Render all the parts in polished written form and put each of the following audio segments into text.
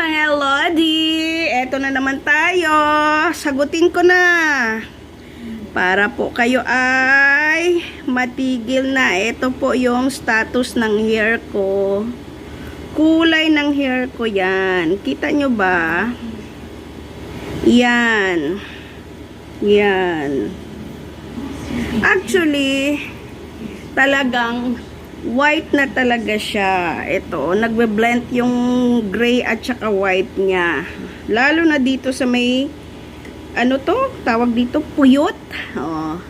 mga Lodi! Eto na naman tayo. Sagutin ko na. Para po kayo ay matigil na. Ito po yung status ng hair ko. Kulay ng hair ko yan. Kita nyo ba? Yan. Yan. Actually, talagang white na talaga siya. Ito, nagbe-blend yung gray at saka white niya. Lalo na dito sa may, ano to? Tawag dito, puyot. Oh.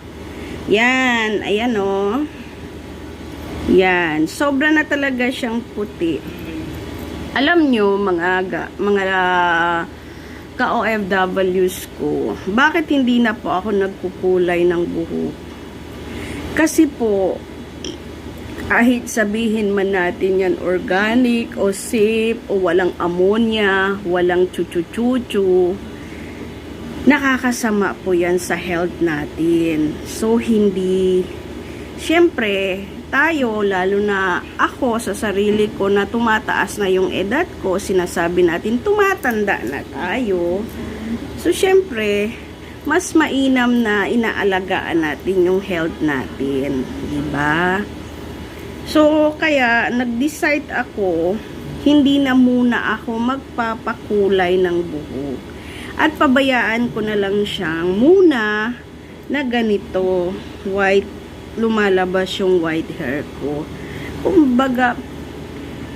Yan, ayan oh. Yan, sobra na talaga siyang puti. Alam nyo, mga ka-OFWs ko, bakit hindi na po ako nagkukulay ng buhok? Kasi po, kahit sabihin man natin yan organic o safe o walang ammonia, walang chuchu-chuchu, nakakasama po yan sa health natin. So, hindi, syempre, tayo, lalo na ako sa sarili ko na tumataas na yung edad ko, sinasabi natin tumatanda na tayo. So, syempre, mas mainam na inaalagaan natin yung health natin. Diba? So, kaya, nag-decide ako, hindi na muna ako magpapakulay ng buhok. At pabayaan ko na lang siyang muna na ganito, white, lumalabas yung white hair ko. Kumbaga,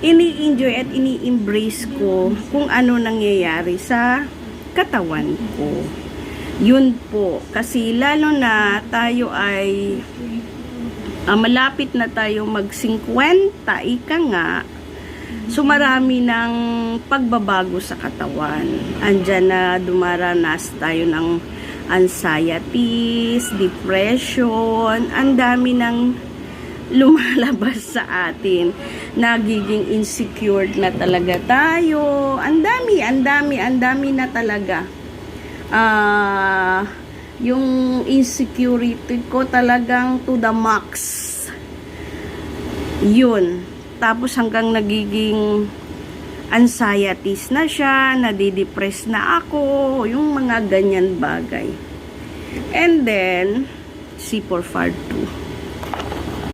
ini-enjoy at ini-embrace ko kung ano nangyayari sa katawan ko. Yun po. Kasi lalo na tayo ay malapit na tayo mag-50, ika nga. So, marami ng pagbabago sa katawan. Andyan na dumaranas tayo ng anxieties, depression, ang dami ng lumalabas sa atin. Nagiging insecure na talaga tayo. Ang dami na talaga. Yung insecurity ko talagang to the max. Yun. Tapos hanggang nagiging anxieties na siya, nadidepress na ako, yung mga ganyan bagay. And then, C4FAR2.